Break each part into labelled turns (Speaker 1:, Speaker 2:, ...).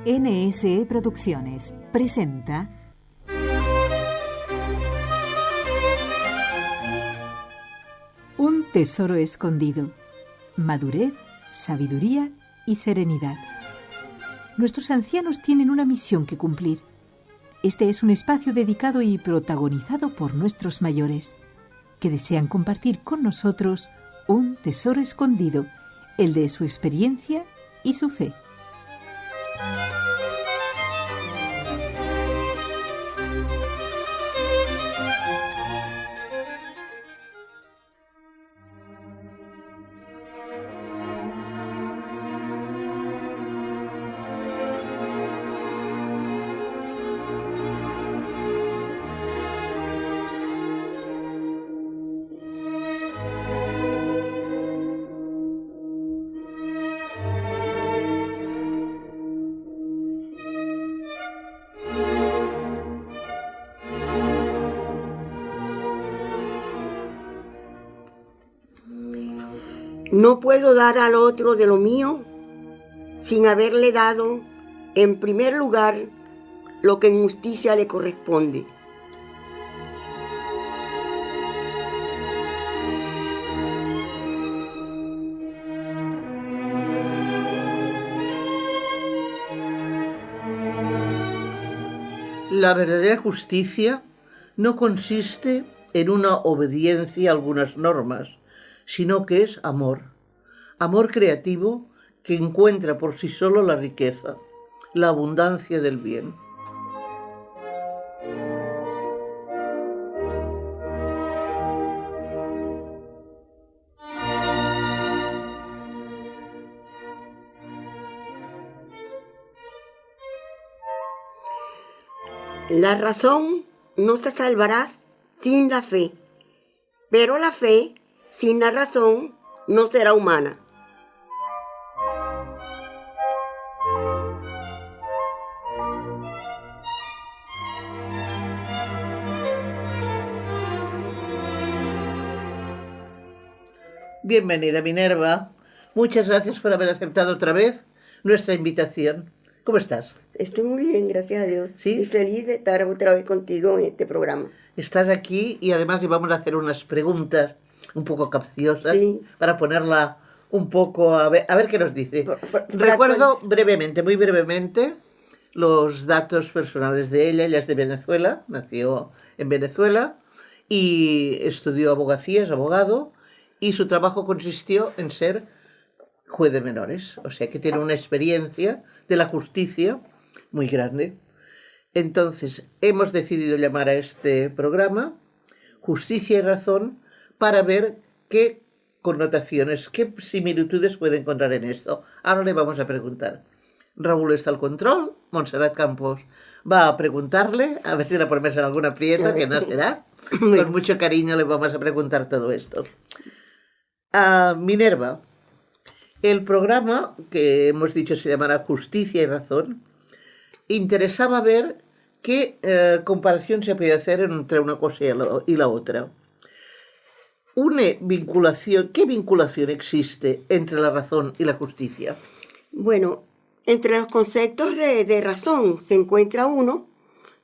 Speaker 1: NSE Producciones presenta Un tesoro escondido, madurez, sabiduría y serenidad. Nuestros ancianos tienen una misión que cumplir. Este es un espacio dedicado y protagonizado por nuestros mayores, que desean compartir con nosotros un tesoro escondido, el de su experiencia y su fe.
Speaker 2: No puedo dar al otro de lo mío sin haberle dado, en primer lugar, lo que en justicia le corresponde.
Speaker 3: La verdadera justicia no consiste en una obediencia a algunas normas, sino que es amor. Amor creativo que encuentra por sí solo la riqueza, la abundancia del bien.
Speaker 2: La razón no se salvará sin la fe, pero la fe sin la razón no será humana.
Speaker 3: Bienvenida, Minerva. Muchas gracias por haber aceptado otra vez nuestra invitación. ¿Cómo estás?
Speaker 2: Estoy muy bien, gracias a Dios.
Speaker 3: ¿Sí?
Speaker 2: Y feliz de estar otra vez contigo en este programa.
Speaker 3: Estás aquí y además le vamos a hacer unas preguntas un poco capciosas,
Speaker 2: Sí,
Speaker 3: para ponerla un poco a ver qué nos dice. Recuerdo brevemente, muy brevemente, los datos personales de ella. Ella es de Venezuela, nació en Venezuela y estudió abogacía, es abogado, y su trabajo consistió en ser juez de menores, o sea que tiene una experiencia de la justicia muy grande. Entonces, hemos decidido llamar a este programa Justicia y Razón para ver qué connotaciones, qué similitudes puede encontrar en esto. Ahora le vamos a preguntar. Raúl está al control, Montserrat Campos va a preguntarle, a ver si la ponemos en algún aprieto, que no será. Con mucho cariño le vamos a preguntar todo esto. A Minerva, el programa que hemos dicho se llamará Justicia y Razón. Interesaba ver qué comparación se puede hacer entre una cosa y la otra. ¿Qué vinculación existe entre la razón y la justicia?
Speaker 2: bueno, entre los conceptos de razón se encuentra uno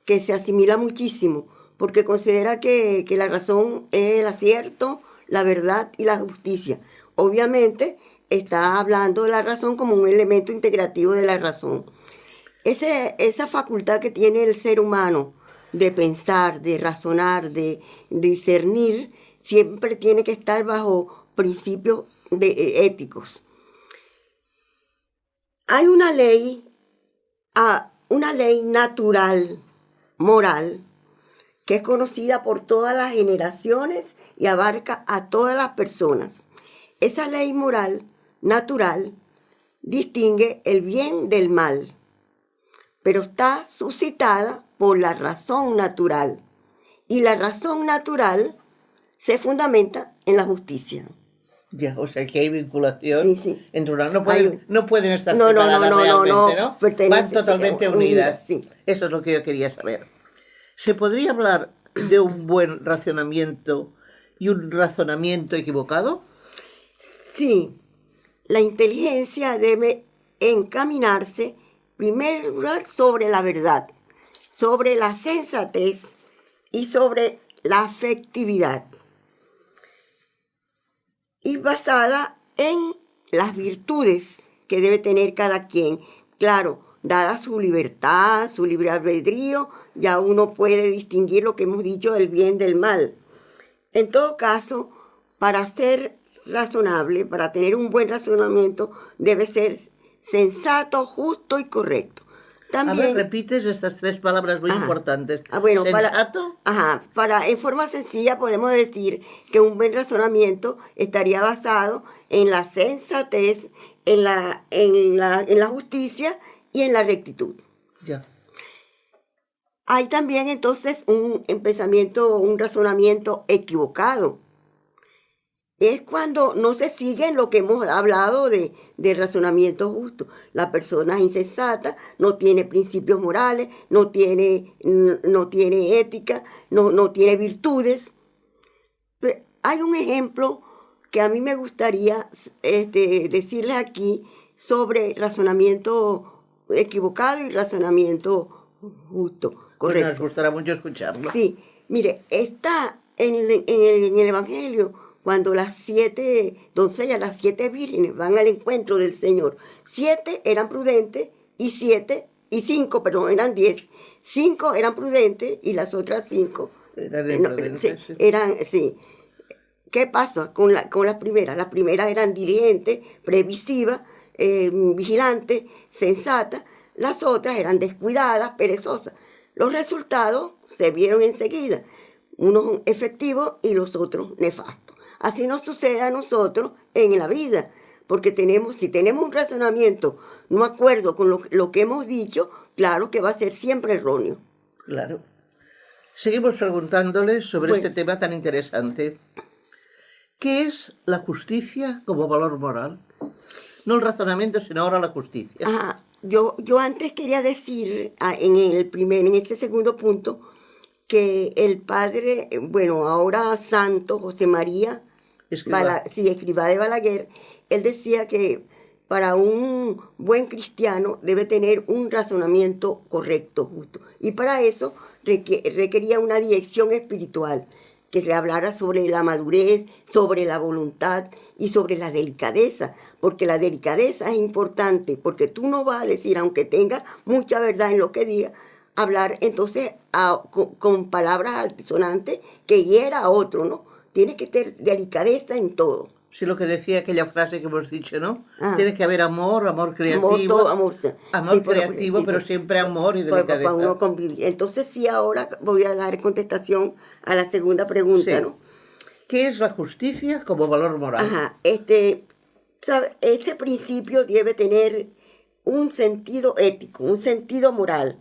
Speaker 2: que se asimila muchísimo, porque considera que la razón es el acierto, la verdad y la justicia. Obviamente está hablando de la razón como un elemento integrativo de la razón. Esa facultad que tiene el ser humano de pensar, de razonar, de discernir, siempre tiene que estar bajo principios éticos. Hay una ley natural, moral, que es conocida por todas las generaciones y abarca a todas las personas. Esa ley moral natural distingue el bien del mal, pero está suscitada por la razón natural. Y la razón natural se fundamenta en la justicia.
Speaker 3: Ya, o sea que hay vinculación
Speaker 2: Sí.
Speaker 3: entre una. No pueden estar separadas realmente, ¿no? Van totalmente unidas.
Speaker 2: Sí.
Speaker 3: Eso es lo que yo quería saber. ¿Se podría hablar de un buen racionamiento y un razonamiento equivocado?
Speaker 2: Sí, la inteligencia debe encaminarse primer lugar, sobre la verdad, sobre la sensatez y sobre la afectividad. Y basada en las virtudes que debe tener cada quien. Claro, dada su libertad, su libre albedrío, ya uno puede distinguir lo que hemos dicho del bien del mal. En todo caso, para ser razonable, para tener un buen razonamiento, debe ser sensato, justo y correcto. También,
Speaker 3: a ver, repites estas tres palabras muy importantes.
Speaker 2: Bueno,
Speaker 3: ¿sensato?
Speaker 2: En forma sencilla podemos decir que un buen razonamiento estaría basado en la sensatez, en la justicia y en la rectitud.
Speaker 3: Ya.
Speaker 2: Hay también entonces un pensamiento, un razonamiento equivocado. Es cuando no se sigue lo que hemos hablado del razonamiento justo. La persona es insensata, no tiene principios morales, no tiene ética, no tiene virtudes. Pero hay un ejemplo que a mí me gustaría decirles aquí sobre razonamiento equivocado y razonamiento justo. Correcto.
Speaker 3: Pues nos gustará mucho escucharlo.
Speaker 2: Sí, mire, está en el Evangelio. Cuando las 7 doncellas, las 7 vírgenes van al encuentro del Señor, 7 eran prudentes y 5 eran 10. 5 eran prudentes y las otras 5
Speaker 3: eran imprudentes.
Speaker 2: Sí. ¿Qué pasa con las primeras? Las primeras eran diligentes, previsivas, vigilantes, sensatas. Las otras eran descuidadas, perezosas. Los resultados se vieron enseguida, unos efectivos y los otros nefastos. Así nos sucede a nosotros en la vida, porque si tenemos un razonamiento no acuerdo con lo que hemos dicho, claro que va a ser siempre erróneo.
Speaker 3: Claro. Seguimos preguntándoles sobre este tema tan interesante. ¿Qué es la justicia como valor moral? No el razonamiento, sino ahora la justicia.
Speaker 2: Yo antes quería decir, en ese segundo punto, que el padre, ahora santo José María Escrivá de Balaguer, él decía que para un buen cristiano debe tener un razonamiento correcto, justo. Y para eso requería una dirección espiritual, que se hablara sobre la madurez, sobre la voluntad y sobre la delicadeza, porque la delicadeza es importante, porque tú no vas a decir, aunque tenga mucha verdad en lo que diga, hablar entonces con palabras altisonantes que hiera a otro, ¿no? Tiene que tener delicadeza en todo.
Speaker 3: Sí, lo que decía aquella frase que hemos dicho, ¿no? Tiene que haber amor creativo. Amor creativo, pero siempre amor y delicadeza.
Speaker 2: Para uno convivir. Entonces sí, ahora voy a dar contestación a la segunda pregunta, ¿no?
Speaker 3: ¿Qué es la justicia como valor moral?
Speaker 2: Ese principio debe tener un sentido ético, un sentido moral.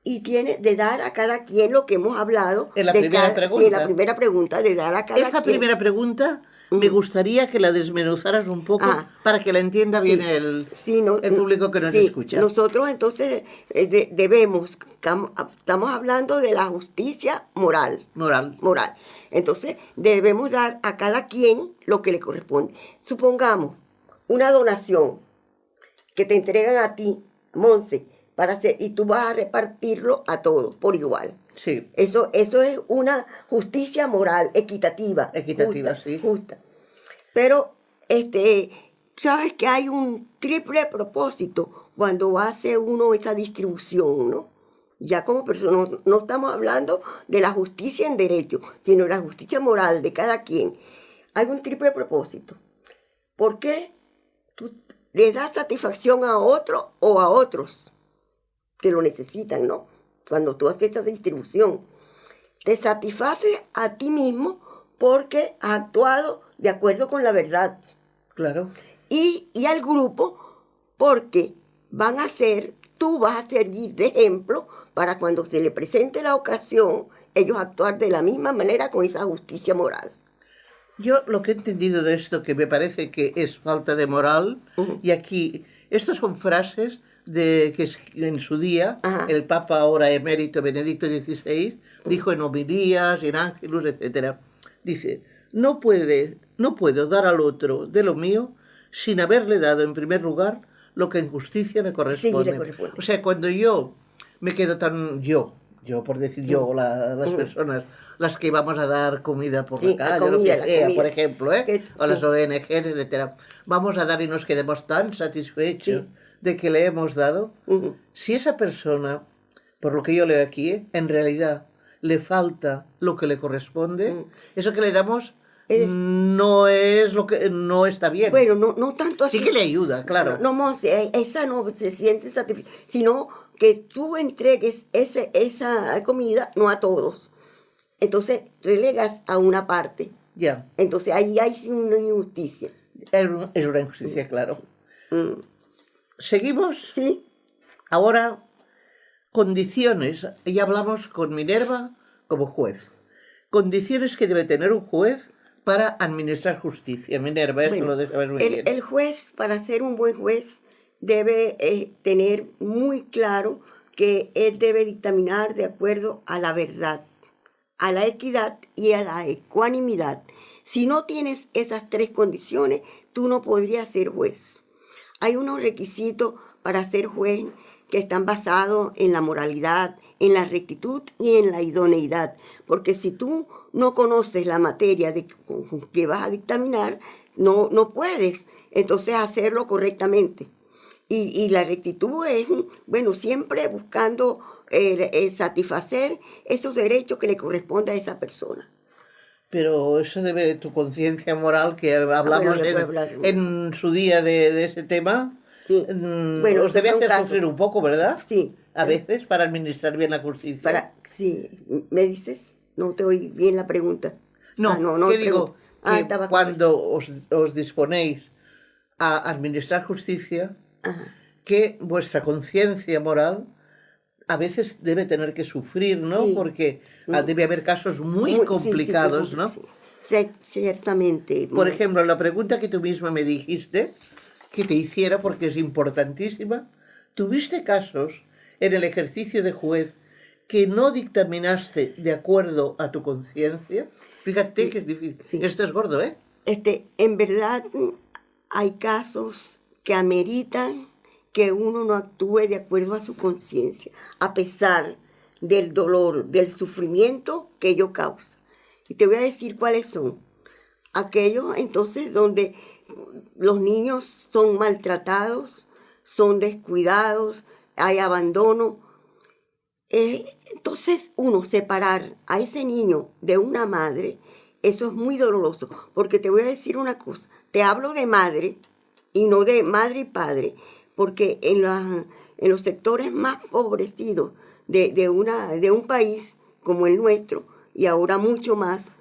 Speaker 2: Y tiene de dar a cada quien lo que hemos hablado.
Speaker 3: En la primera pregunta. Sí,
Speaker 2: en la primera pregunta, de dar a cada quien.
Speaker 3: Esa primera pregunta me gustaría que la desmenuzaras un poco para que la entienda bien el público que nos escucha.
Speaker 2: Nosotros entonces estamos hablando de la justicia moral. Moral. Entonces debemos dar a cada quien lo que le corresponde. Supongamos una donación que te entregan a ti, Monse, y tú vas a repartirlo a todos por igual.
Speaker 3: Sí.
Speaker 2: Eso es una justicia moral, equitativa. Justa. Pero, sabes que hay un triple propósito cuando hace uno esa distribución, ¿no? Ya como personas, no estamos hablando de la justicia en derecho, sino de la justicia moral de cada quien. Hay un triple propósito. ¿Por qué tú le das satisfacción a otro o a otros que lo necesitan, ¿no? Cuando tú haces esa distribución, te satisfaces a ti mismo porque has actuado de acuerdo con la verdad.
Speaker 3: Claro.
Speaker 2: Y al grupo porque tú vas a servir de ejemplo para cuando se le presente la ocasión, ellos actuar de la misma manera con esa justicia moral.
Speaker 3: Yo lo que he entendido de esto, que me parece que es falta de moral, y aquí, estas son frases que en su día el Papa ahora emérito Benedicto XVI dijo en homilías, en ángelus, etc. Dice, no puedo dar al otro de lo mío sin haberle dado en primer lugar lo que en justicia le corresponde.
Speaker 2: Sí, le corresponde.
Speaker 3: O sea, cuando yo me quedo tan... Yo por decir yo, las personas, las que vamos a dar comida por la calle, lo que sea, por ejemplo, o las ONGs, etcétera, vamos a dar y nos quedemos tan satisfechos de que le hemos dado. Si esa persona, por lo que yo leo aquí, en realidad le falta lo que le corresponde, eso que le damos no es lo que no está bien.
Speaker 2: Bueno, no tanto así.
Speaker 3: Sí que le ayuda, claro.
Speaker 2: No, Monse, esa no se siente satisfecha, sino que tú entregues esa comida, no a todos. Entonces, relegas a una parte.
Speaker 3: Ya.
Speaker 2: Entonces, ahí hay una injusticia.
Speaker 3: Es una injusticia, claro. ¿Seguimos?
Speaker 2: Sí.
Speaker 3: Ahora, condiciones. Ya hablamos con Minerva como juez. Condiciones que debe tener un juez para administrar justicia. Minerva, eso lo debe saber muy bien.
Speaker 2: El juez, para ser un buen juez, debe tener muy claro que él debe dictaminar de acuerdo a la verdad, a la equidad y a la ecuanimidad. Si no tienes esas tres condiciones, tú no podrías ser juez. Hay unos requisitos para ser juez que están basados en la moralidad, en la rectitud y en la idoneidad. Porque si tú no conoces la materia que vas a dictaminar, no puedes entonces hacerlo correctamente. Y la rectitud es, bueno, siempre buscando satisfacer esos derechos que le corresponden a esa persona.
Speaker 3: Pero eso debe de tu conciencia moral, que hablamos en su día de ese tema.
Speaker 2: Sí.
Speaker 3: Bueno, os debe hacer sufrir un poco, ¿verdad?
Speaker 2: Sí.
Speaker 3: A veces, para administrar bien la justicia.
Speaker 2: Sí, ¿me dices? No te oí bien la pregunta.
Speaker 3: No, ¿qué digo? Que cuando os disponéis a administrar justicia, que vuestra conciencia moral a veces debe tener que sufrir, ¿no? Sí. Porque debe haber casos muy complicados, ¿no?
Speaker 2: Sí, ciertamente.
Speaker 3: Por ejemplo, la pregunta que tú misma me dijiste que te hiciera, porque es importantísima, ¿tuviste casos en el ejercicio de juez que no dictaminaste de acuerdo a tu conciencia? Fíjate que es difícil. Sí. Esto es gordo, ¿eh?
Speaker 2: En verdad hay casos que ameritan que uno no actúe de acuerdo a su conciencia, a pesar del dolor, del sufrimiento que ello causa. Y te voy a decir cuáles son. Aquellos entonces donde los niños son maltratados, son descuidados, hay abandono. Entonces uno separar a ese niño de una madre, eso es muy doloroso, porque te voy a decir una cosa, te hablo de madre y no de madre y padre, porque en los sectores más empobrecidos de un país como el nuestro, y ahora mucho más,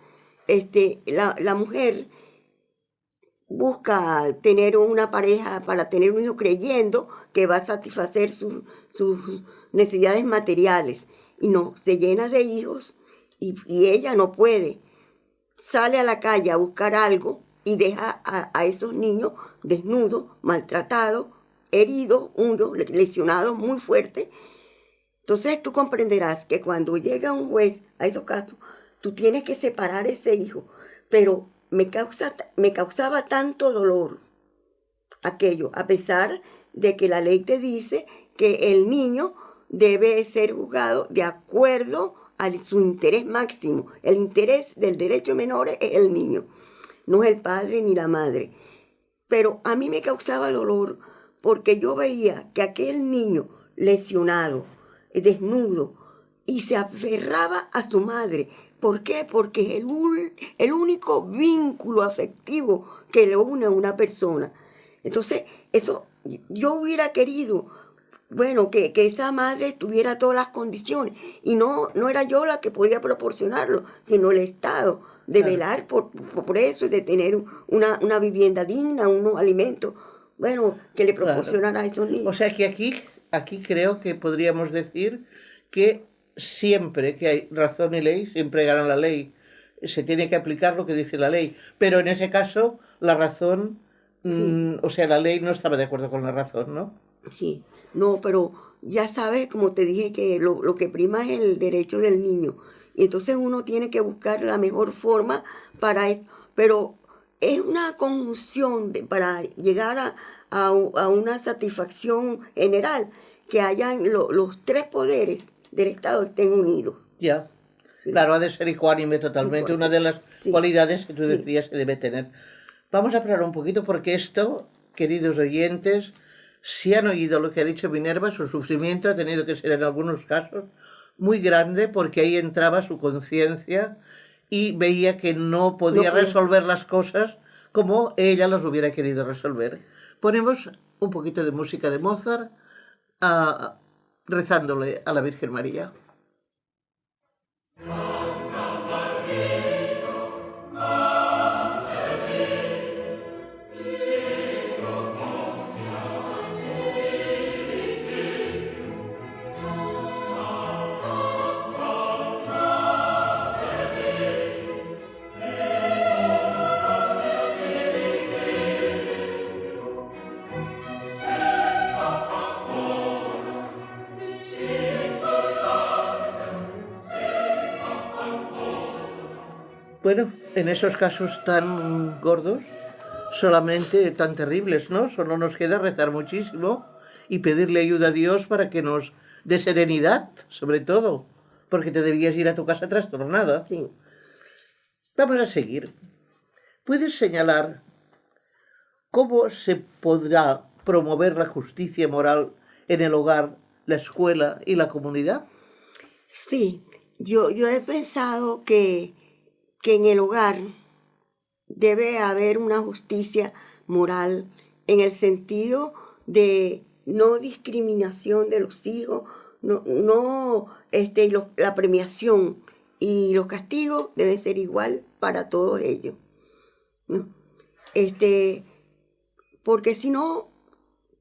Speaker 2: la mujer busca tener una pareja para tener un hijo creyendo que va a satisfacer sus necesidades materiales, y no, se llena de hijos y ella no puede. Sale a la calle a buscar algo y deja a esos niños desnudos, maltratados, heridos, unos lesionados muy fuerte. Entonces tú comprenderás que cuando llega un juez a esos casos, tú tienes que separar ese hijo. Pero me causaba tanto dolor aquello, a pesar de que la ley te dice que el niño debe ser juzgado de acuerdo a su interés máximo. El interés del derecho de menores es el niño, no es el padre ni la madre. Pero a mí me causaba dolor porque yo veía que aquel niño lesionado, desnudo, y se aferraba a su madre. ¿Por qué? Porque es el único vínculo afectivo que le une a una persona. Entonces, eso yo hubiera querido, bueno, que esa madre tuviera todas las condiciones. Y no era yo la que podía proporcionarlo, sino el Estado, de velar por eso y de tener una vivienda digna, unos alimentos, bueno, que le proporcionan a esos niños.
Speaker 3: O sea que aquí creo que podríamos decir que siempre que hay razón y ley, siempre gana la ley. Se tiene que aplicar lo que dice la ley. Pero en ese caso, la razón, o sea, la ley no estaba de acuerdo con la razón, ¿no?
Speaker 2: Sí, no, pero ya sabes, como te dije, que lo que prima es el derecho del niño. Y entonces uno tiene que buscar la mejor forma para eso. Pero es una conjunción para llegar a una satisfacción general, que hayan los tres poderes del Estado estén unidos.
Speaker 3: Ya.
Speaker 2: Sí.
Speaker 3: Claro, ha de ser ecuánime totalmente,
Speaker 2: Sí,
Speaker 3: una de las
Speaker 2: sí.
Speaker 3: cualidades que tú
Speaker 2: Sí.
Speaker 3: decías que debe tener. Vamos a parar un poquito porque esto, queridos oyentes, si han oído lo que ha dicho Minerva, su sufrimiento ha tenido que ser en algunos casos muy grande, porque ahí entraba su conciencia y veía que no podía resolver las cosas como ella las hubiera querido resolver. Ponemos un poquito de música de Mozart rezándole a la Virgen María. Bueno, en esos casos tan gordos, solamente tan terribles, ¿no? Solo nos queda rezar muchísimo y pedirle ayuda a Dios para que nos dé serenidad, sobre todo, porque te debías ir a tu casa trastornada.
Speaker 2: Sí.
Speaker 3: Vamos a seguir. ¿Puedes señalar cómo se podrá promover la justicia moral en el hogar, la escuela y la comunidad?
Speaker 2: Sí, yo he pensado que en el hogar debe haber una justicia moral en el sentido de no discriminación de los hijos, la premiación y los castigos deben ser igual para todos ellos, ¿no? Porque si no,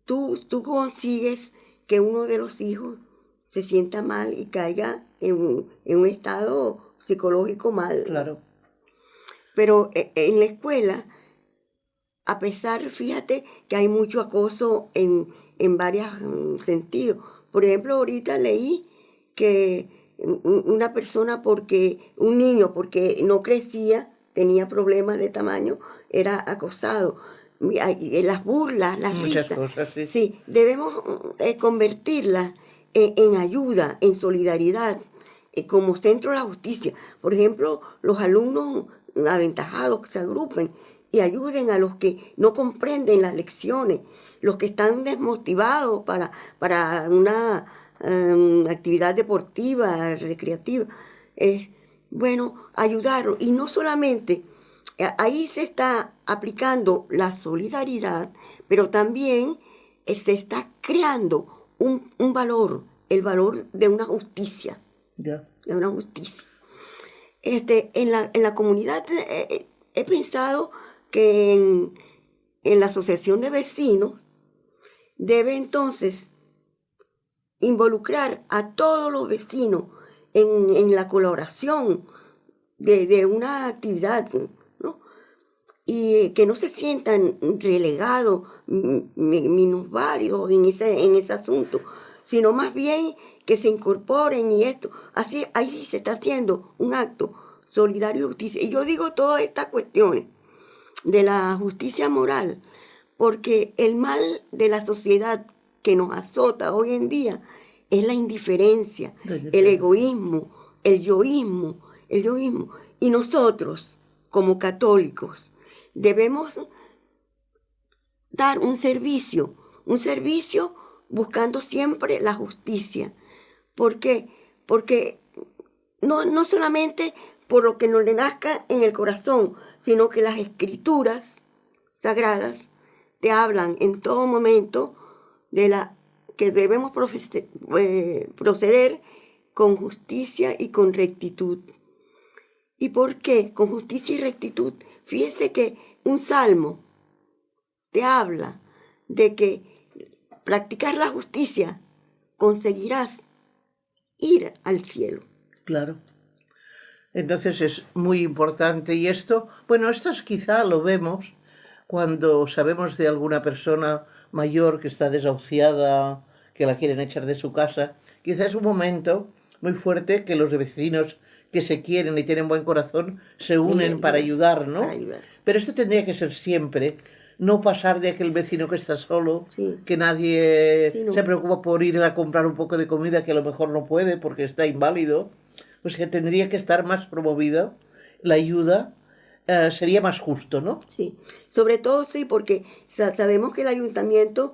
Speaker 2: tú consigues que uno de los hijos se sienta mal y caiga en un estado psicológico mal.
Speaker 3: Claro.
Speaker 2: Pero en la escuela, a pesar, fíjate que hay mucho acoso en varios sentidos. Por ejemplo, ahorita leí que una persona, un niño, porque no crecía, tenía problemas de tamaño, era acosado. Las burlas, las
Speaker 3: Muchas
Speaker 2: risas.
Speaker 3: cosas, sí.
Speaker 2: Sí, debemos convertirlas en ayuda, en solidaridad, como centro de la justicia. Por ejemplo, los alumnos aventajados que se agrupen y ayuden a los que no comprenden las lecciones, los que están desmotivados para una actividad deportiva, recreativa. Bueno, ayudarlos. Y no solamente, ahí se está aplicando la solidaridad, pero también se está creando un valor, el valor de una justicia.
Speaker 3: Ya.
Speaker 2: De una justicia. En la comunidad he pensado que en la asociación de vecinos debe entonces involucrar a todos los vecinos en la colaboración de una actividad, ¿no? Y que no se sientan relegados, minusválidos en ese asunto, sino más bien que se incorporen y esto. Así, ahí se está haciendo un acto solidario y justicia. Y yo digo todas estas cuestiones de la justicia moral, porque el mal de la sociedad que nos azota hoy en día es la indiferencia, el egoísmo, el yoísmo. Y nosotros, como católicos, debemos dar un servicio buscando siempre la justicia. ¿Por qué? Porque no solamente por lo que nos le nazca en el corazón, sino que las escrituras sagradas te hablan en todo momento que debemos proceder con justicia y con rectitud. ¿Y por qué? Con justicia y rectitud. Fíjese que un salmo te habla de que practicar la justicia conseguirás ir al cielo.
Speaker 3: Claro. Entonces es muy importante. Y esto quizá lo vemos cuando sabemos de alguna persona mayor que está desahuciada, que la quieren echar de su casa. Quizá es un momento muy fuerte que los vecinos que se quieren y tienen buen corazón se unen para ayudar, ¿no?
Speaker 2: Para ayudar.
Speaker 3: Pero esto tendría que ser siempre, no pasar de aquel vecino que está solo,
Speaker 2: Sí.
Speaker 3: que nadie
Speaker 2: Sí, no.
Speaker 3: se preocupa por ir a comprar un poco de comida que a lo mejor no puede porque está inválido. O sea, tendría que estar más promovida la ayuda, sería más justo, ¿no?
Speaker 2: Sí, sobre todo sí, porque sabemos que el ayuntamiento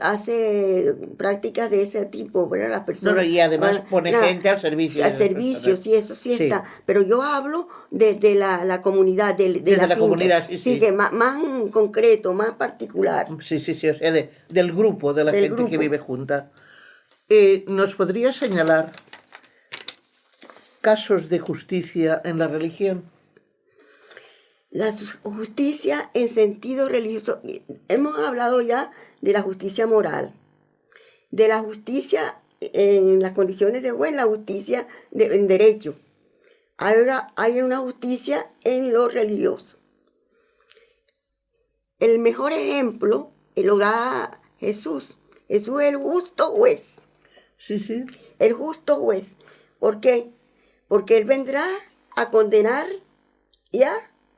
Speaker 2: hace prácticas de ese tipo, ¿verdad? Las
Speaker 3: No,
Speaker 2: personas.
Speaker 3: y además
Speaker 2: bueno,
Speaker 3: pone
Speaker 2: nada,
Speaker 3: gente al servicio de
Speaker 2: al
Speaker 3: las
Speaker 2: servicio,
Speaker 3: personas.
Speaker 2: sí, eso sí,
Speaker 3: Sí.
Speaker 2: está. Pero yo hablo de la comunidad, de
Speaker 3: Desde
Speaker 2: la
Speaker 3: la
Speaker 2: finca.
Speaker 3: comunidad, sí, sí.
Speaker 2: que más concreto, más particular.
Speaker 3: Sí, sí, sí, o sea, del grupo, de la
Speaker 2: Del
Speaker 3: gente que
Speaker 2: grupo.
Speaker 3: vive junta. ¿Nos podría señalar casos de justicia en la religión?
Speaker 2: La justicia en sentido religioso. Hemos hablado ya de la justicia moral, de la justicia en las condiciones de juez, la justicia en derecho. Hay una justicia en lo religioso. El mejor ejemplo lo da Jesús. Jesús es el justo juez.
Speaker 3: Sí, sí.
Speaker 2: El justo juez. ¿Por qué? Porque Él vendrá a condenar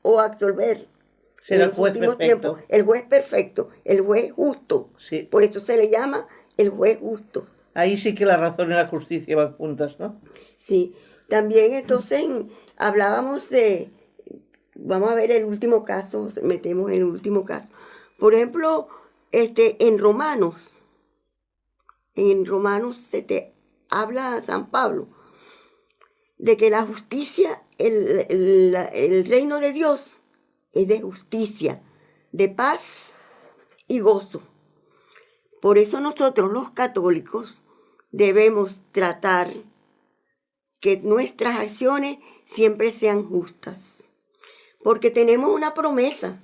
Speaker 2: o a absolver.
Speaker 3: Será
Speaker 2: en
Speaker 3: el juez perfecto.
Speaker 2: Tiempos. El juez perfecto, el juez justo.
Speaker 3: Sí.
Speaker 2: Por eso se le llama el juez justo.
Speaker 3: Ahí sí que la razón y la justicia van juntas, ¿no?
Speaker 2: Sí. También entonces hablábamos de, vamos a ver el último caso, metemos en el último caso. Por ejemplo, en Romanos se te habla San Pablo de que la justicia, el reino de Dios es de justicia, de paz y gozo. Por eso nosotros los católicos debemos tratar que nuestras acciones siempre sean justas, porque tenemos una promesa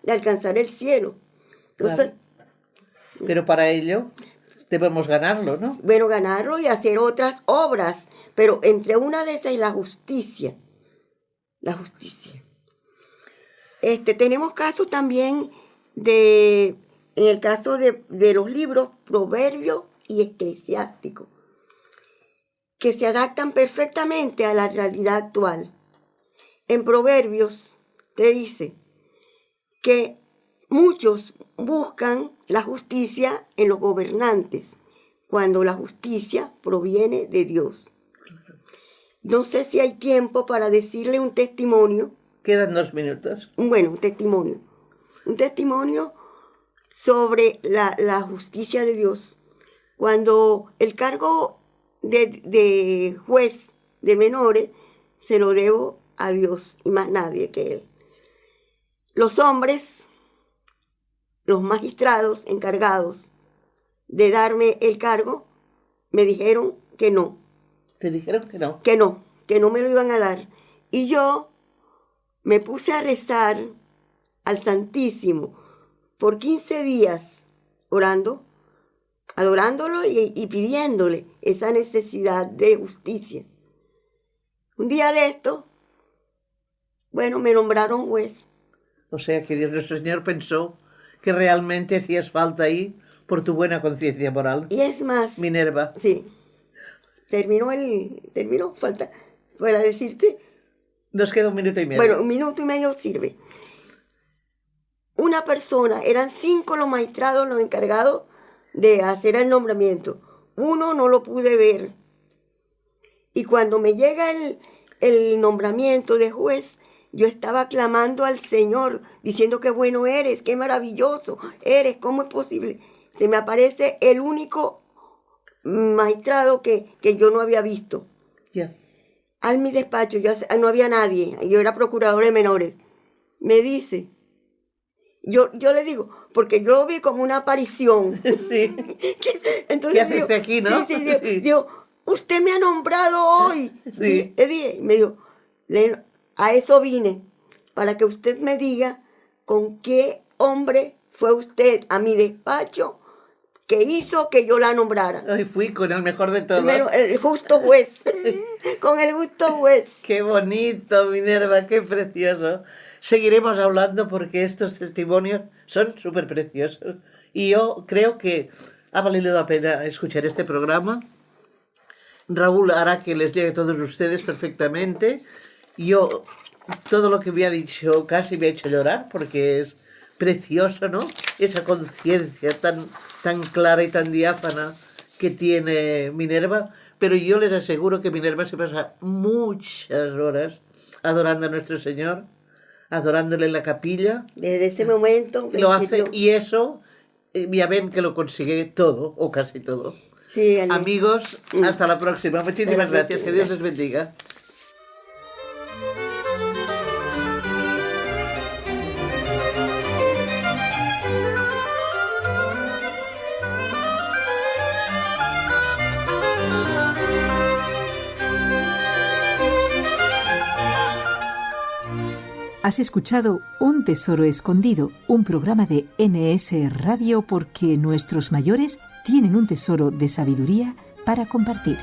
Speaker 2: de alcanzar el cielo. Entonces,
Speaker 3: claro. Pero para ello debemos ganarlo, ¿no?
Speaker 2: Bueno, ganarlo y hacer otras obras, pero entre una de esas es la justicia. La justicia. Tenemos casos también en el caso de los libros Proverbios y Eclesiásticos, que se adaptan perfectamente a la realidad actual. En Proverbios te dice que muchos buscan la justicia en los gobernantes, cuando la justicia proviene de Dios. No sé si hay tiempo para decirle un testimonio.
Speaker 3: Quedan 2 minutos.
Speaker 2: Bueno, un testimonio. Un testimonio sobre la justicia de Dios. Cuando el cargo de juez de menores se lo debo a Dios y más nadie que Él. Los hombres, los magistrados encargados de darme el cargo, me dijeron que no.
Speaker 3: ¿Te dijeron que no?
Speaker 2: Que no me lo iban a dar. Y yo me puse a rezar al Santísimo por 15 días, orando, adorándolo y pidiéndole esa necesidad de justicia. Un día de esto, bueno, me nombraron juez.
Speaker 3: O sea que Dios nuestro Señor pensó que realmente hacías falta ahí por tu buena conciencia moral.
Speaker 2: Y es más,
Speaker 3: Minerva.
Speaker 2: sí, terminó, falta para decirte.
Speaker 3: Nos queda 1 minuto y medio.
Speaker 2: Bueno, 1 minuto y medio sirve. Una persona, eran 5 los magistrados, los encargados de hacer el nombramiento. Uno no lo pude ver. Y cuando me llega el nombramiento de juez, yo estaba clamando al Señor, diciendo qué bueno eres, qué maravilloso eres, ¿cómo es posible? Se me aparece el único magistrado que yo no había visto.
Speaker 3: Ya.
Speaker 2: Al mi despacho, no había nadie, yo era procurador de menores. Me dice, yo le digo, porque yo lo vi como una aparición.
Speaker 3: Sí.
Speaker 2: Entonces,
Speaker 3: ¿Qué haces aquí, no?
Speaker 2: Sí, digo, usted me ha nombrado hoy.
Speaker 3: Sí.
Speaker 2: Le dije, me dijo, a eso vine, para que usted me diga con qué hombre fue usted a mi despacho que hizo que yo la nombrara.
Speaker 3: Hoy fui con el mejor de todos.
Speaker 2: Primero, el justo juez. Con el justo juez.
Speaker 3: Qué bonito, Minerva, qué precioso. Seguiremos hablando porque estos testimonios son súper preciosos. Y yo creo que ha valido la pena escuchar este programa. Raúl hará que les llegue a todos ustedes perfectamente. Yo todo lo que me ha dicho casi me ha hecho llorar porque es precioso, ¿no? Esa conciencia tan clara y tan diáfana que tiene Minerva, pero yo les aseguro que Minerva se pasa muchas horas adorando a nuestro Señor, adorándole en la capilla.
Speaker 2: Desde ese momento...
Speaker 3: Lo hace, y eso, ya ven que lo consigue todo, o casi todo.
Speaker 2: Sí, Ale.
Speaker 3: Amigos, hasta la próxima. Muchísimas gracias. Que Dios les bendiga.
Speaker 1: Has escuchado Un tesoro escondido, un programa de NS Radio porque nuestros mayores tienen un tesoro de sabiduría para compartir.